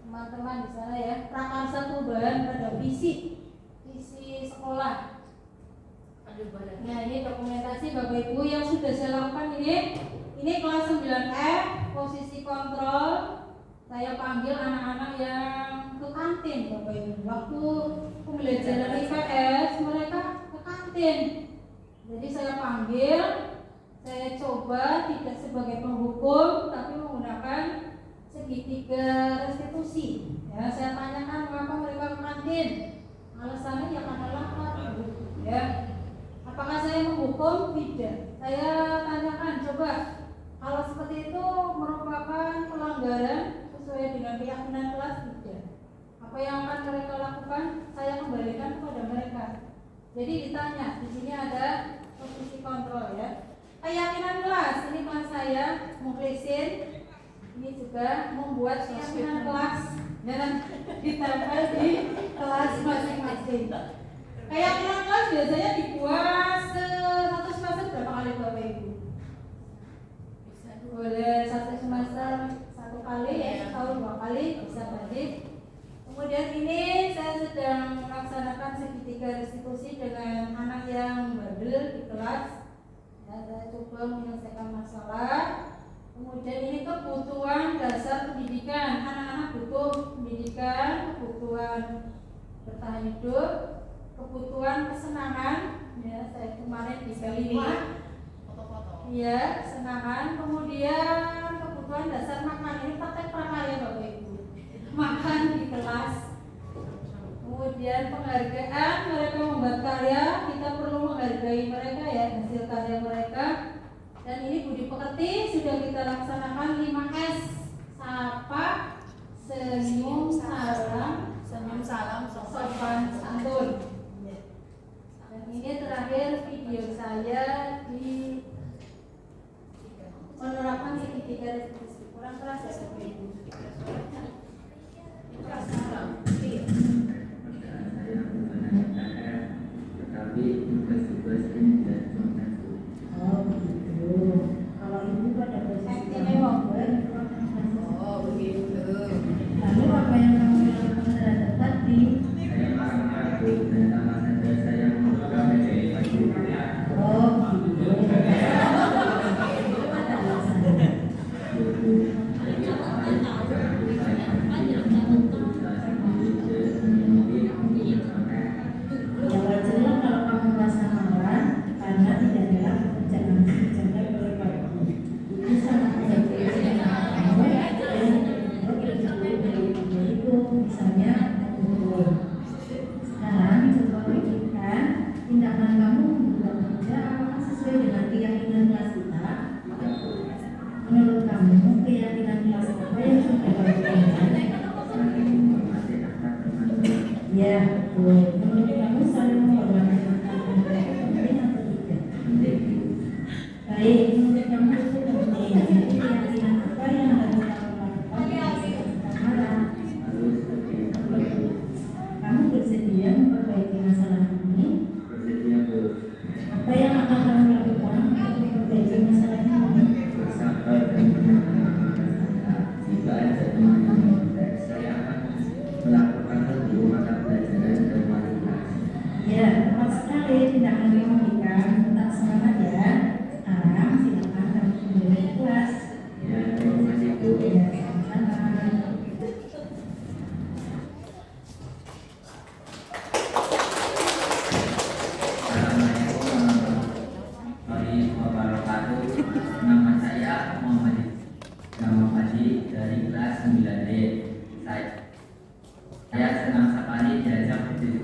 teman-teman di sana ya, prakarsa perubahan pada visi sekolah. Nah ini dokumentasi Bapak Ibu yang sudah saya lakukan ini kelas 9F, posisi kontrol. Saya panggil anak-anak yang ke kantin Bapak Ibu. Waktu pembelajaran IPS mereka ke kantin. Jadi saya panggil, saya coba tidak sebagai penghukum tapi menggunakan segitiga restitusi. Ya, saya tanyakan mengapa mereka ke kantin. Alasannya ya karena lapar, ya. Apakah saya menghukum? Tidak. Saya tanyakan, coba kalau seperti itu merupakan pelanggaran sesuai dengan keyakinan kelas? Tidak. Apa yang akan mereka lakukan? Saya kembalikan kepada mereka. Jadi ditanya, di sini ada posisi kontrol ya. Keyakinan kelas, ini kelas saya Mukhlisin. Ini juga membuat keyakinan kelas dan ditempel di kelas masing-masing. Keyakinan kelas biasanya dibuat satu semester berapa kali Bapak Ibu? Boleh satu semester 1 kali ya, setahun 2 kali bisa berarti. Kemudian ini saya sedang melaksanakan segitiga restitusi dengan anak yang bandel di kelas. Ya, saya coba menyelesaikan masalah. Kemudian ini kebutuhan dasar pendidikan. Anak-anak butuh pendidikan, kebutuhan bertahan hidup, kebutuhan kesenangan. Ya, saya kemarin bisa 5. Ya, kesenangan. Kemudian kebutuhan dasar makan. Ini praktek prakarya Bapak Ibu. Makan di kelas. Kemudian penghargaan, mereka membuat karya, kita perlu menghargai mereka ya, hasil karya mereka. Dan ini budi pekerti sudah kita laksanakan 5S. Sapa, senyum, salam, sopan santun. Dan ini terakhir video saya di menerapkan segitiga restitusi. Kurang keras ya Bapak Ibu. Tetapi tugas-tugas ini tidak mengaku. Oh begitu. Kalau ibu pada posisi Oh begitu. lalu apa yang kamu lakukan terhadap tadi? Saya mengaku dan sama saja saya membuka menjadi maju. Oh begitu. Itu ada alasannya. Ya wajarlah kalau kamu merasa marah karena tidak ada pekerjaan dikerjakan oleh Pak Ibu. Itu sangat menjadi kamu dan itu misalnya betul. Sekarang coba pikirkan tindakan kamu membuat kerja apakah sesuai dengan keyakinan kelas kita? Menurut kamu keyakinan kelas apa yang sudah kamu lakukan? Ya, betul. Menurut kamu saling menghormati antar mereka penting atau tidak? Baik, menurut kamu itu penting. Jadi keyakinan apa yang harus kamu lakukan? Pertama, kamu bersedia memperbaiki masalah ini? Bersedia Bu. Apa yang akan kamu lakukan untuk memperbaiki masalah ini? Bersabar dan mendengarkan masalah. Jika ada teman yang protes, saya akan melakukan review mata pelajaran dan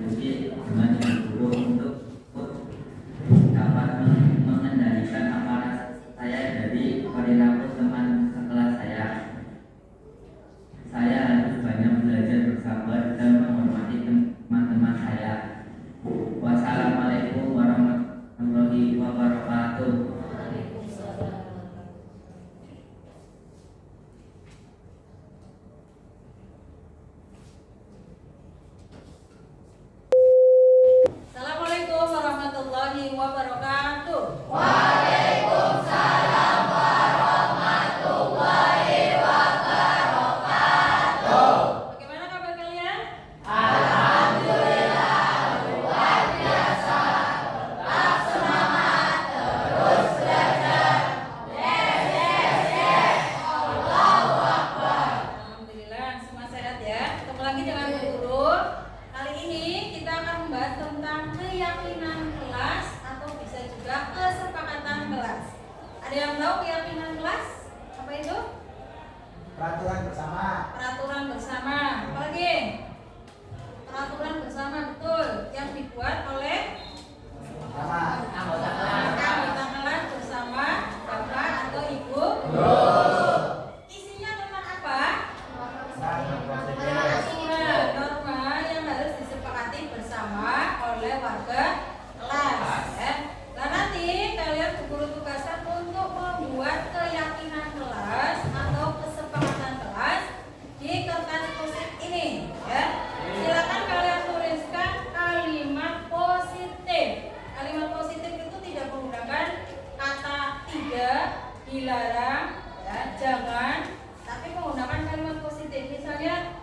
diskusi dengan guru untuk dapat mengendalikan amarah saya dari perilaku teman sekelas saya. Saya harus banyak belajar bersabar dan menghormati teman-teman saya. Wassalamualaikum warahmatullahi wabarakatuh. Assalamualaikum warahmatullahi wabarakatuh. Bagaimana kabar kalian? Alhamdulillah, semua sehat ya. Ketemu lagi dengan Bu Guru. Kali ini kita akan membahas tentang keyakinan kelas atau bisa juga kesepakatan kelas. Ada yang tahu keyakinan kelas? Apa itu? Peraturan bersama. Peraturan bersama. Apalagi? Peraturan bersama, betul. Yang dibuat oleh anggota kelas bersama Bapak atau Ibu. Isinya tentang apa? Norma yang harus disepakati bersama oleh warga kelas. Nah nanti kalian guru tugaskan untuk membuat keyakinan kelas atau kesepakatan kelas di kertas post-it ini. Ya, silakan kalian tuliskan kalimat positif. Kalimat positif itu tidak menggunakan kata tidak, dilarang, ya, jangan, tapi menggunakan kalimat positif. Misalnya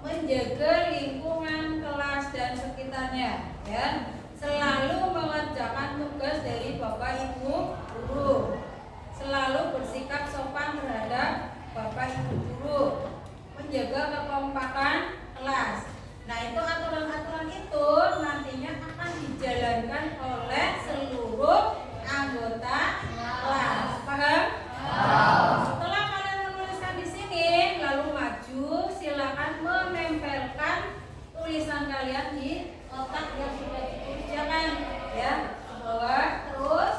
menjaga lingkungan kelas dan sekitarnya, ya. Selalu mengerjakan tugas dari Bapak Ibu guru. Selalu bersikap sopan terhadap Bapak Ibu guru. Menjaga kekompakan kelas. Nah, itu aturan-aturan itu nantinya akan dijalankan oleh seluruh anggota kelas. Paham? Setelah kalian menuliskan di sini, lalu maju, silakan menempelkan tulisan kalian di kotak yang sudah dikerjakan, ya, ke bawah terus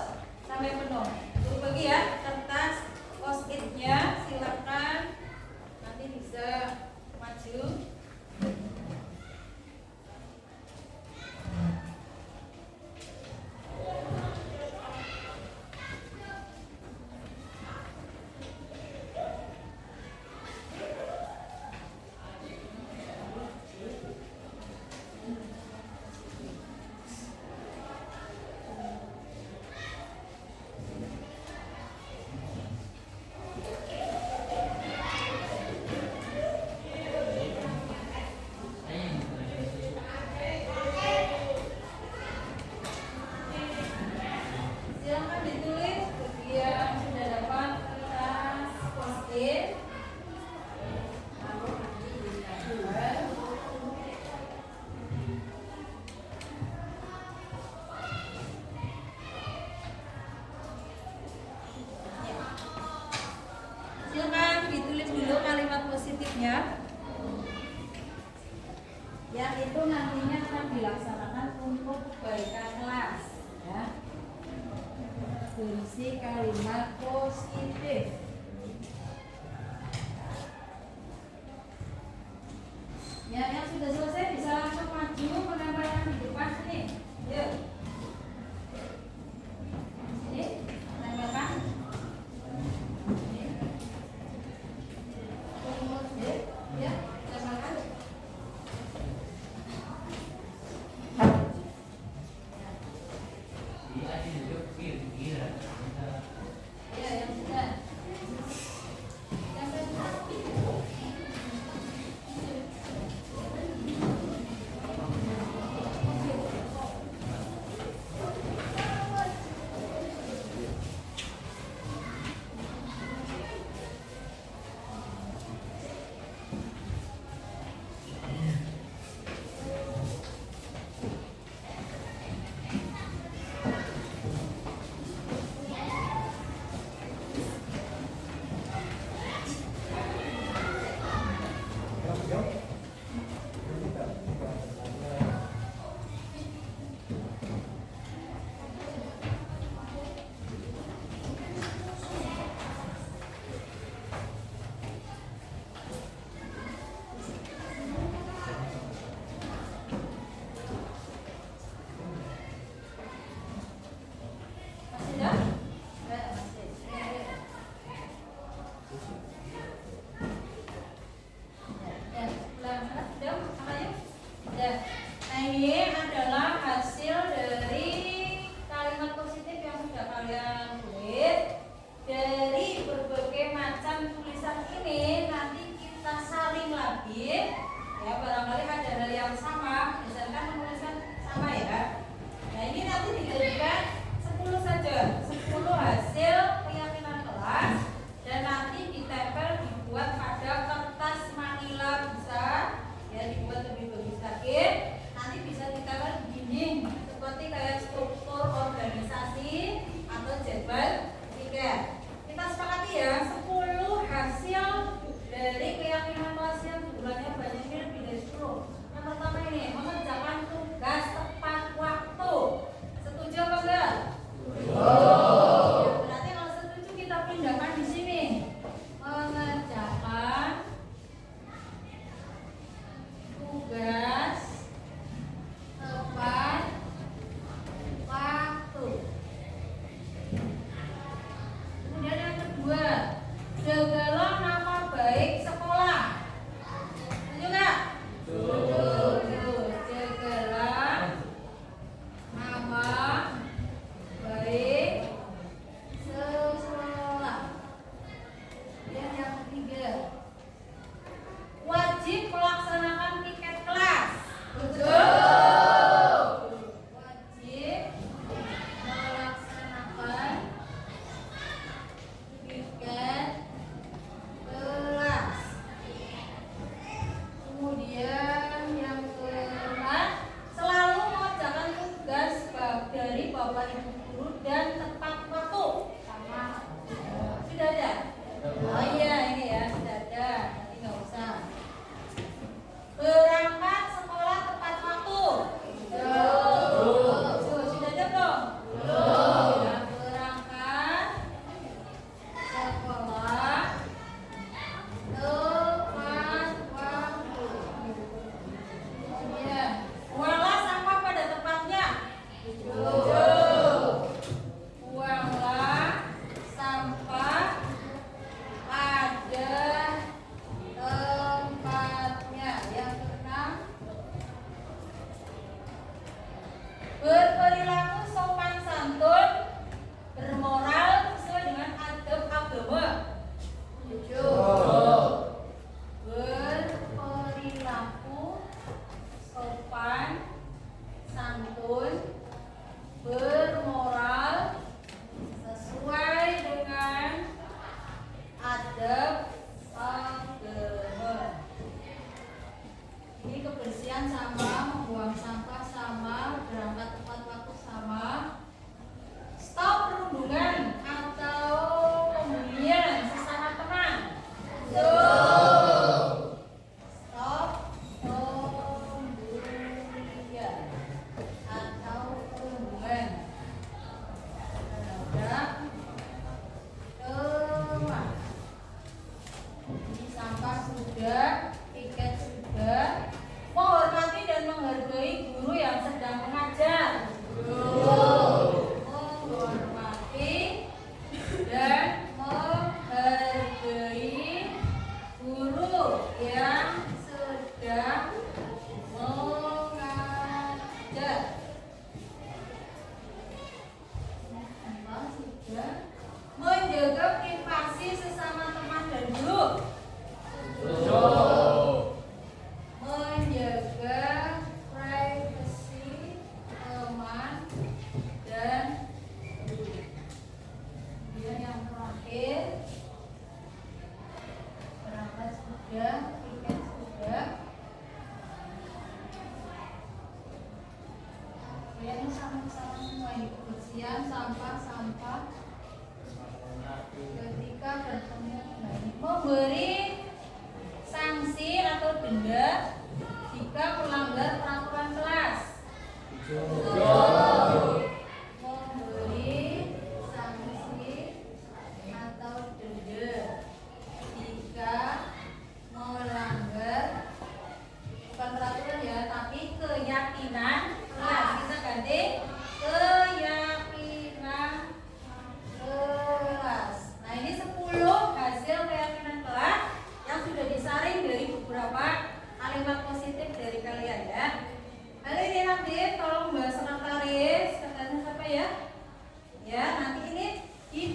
sampai penuh. Terus bagi ya kertas post-it-nya, silakan nanti bisa maju. Silakan ditulis bagi yang sudah dapat kertas post-it. Lalu nanti dilakukan. Silakan ditulis dulu kalimat positifnya. Yang itu nantinya akan dilaksanakan untuk kebaikan kelas, ya. Berisi kalimat positif. Ya, yang sudah selesai bisa langsung maju menempelkan di depan sini. Yuk. Sini, tempelkan. Sini. Ya, tempelkan. Ya, yang sudah. Tempelkan.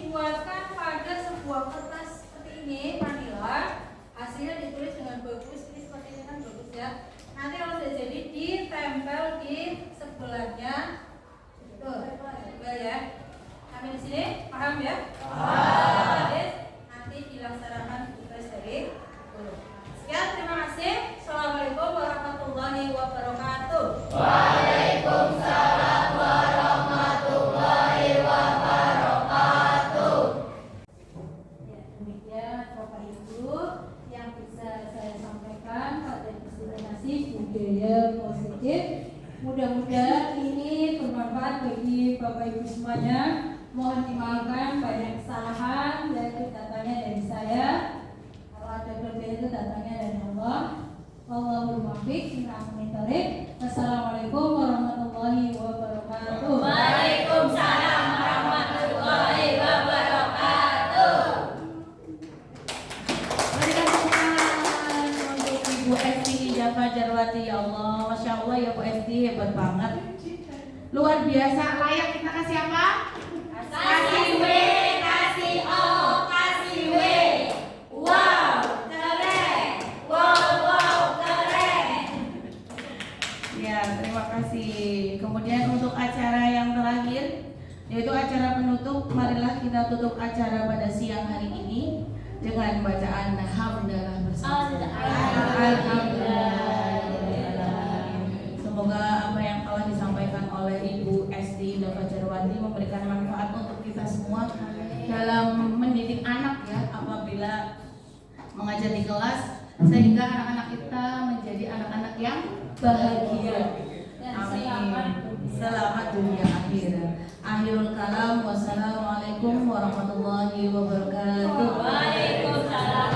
dibuatkan pada sebuah kertas seperti ini, manila. Hasilnya ditulis dengan bagus, ini seperti ini kan bagus ya. Nanti kalau sudah jadi ditempel di sebelahnya. Tuh, sebel ya. Sampai di sini, paham ya? Paham. Nanti dilaksanakan tugas dari guru. Sekian, terima kasih. Assalamualaikum warahmatullahi wabarakatuh. Waalaikumsalam warahmatullahi wabarakatuh. Ya, demikian Bapak Ibu yang bisa saya sampaikan pada presentasi budaya positif. Mudah-mudahan ini bermanfaat bagi Bapak Ibu semuanya. Mohon dimaafkan banyak kesalahan, yaitu datanya dari saya. Kalau ada kelebihan itu datanya dari Allah. Wallahul muwaffiq ila aqwamit thoriq. Wassalamualaikum warahmatullahi wabarakatuh. Waalaikumsalam warahmatullahi wabarakatuh. Berikan tepuk tangan untuk Ibu Esti Java Jarwati. Ya Allah, Masya Allah ya Bu Esti, hebat banget. Luar biasa, layak kita kasih apa? Kasih W, kasih O, kasih W. Wow, keren. Wow, keren. Ya, terima kasih. Kemudian untuk acara yang terakhir, yaitu acara penutup, marilah kita tutup acara pada siang hari ini dengan bacaan hamdalah bersama. Alhamdulillah. Semoga apa yang telah disampaikan oleh Ibu Esti Dava Jarwati memberikan manfaat untuk kita semua dalam mendidik anak ya, apabila mengajar di kelas, sehingga anak-anak kita menjadi anak-anak yang bahagia. Amin. Selamat dunia akhirat. Akhirul kalam. Wassalamualaikum warahmatullahi wabarakatuh. Waalaikumsalam.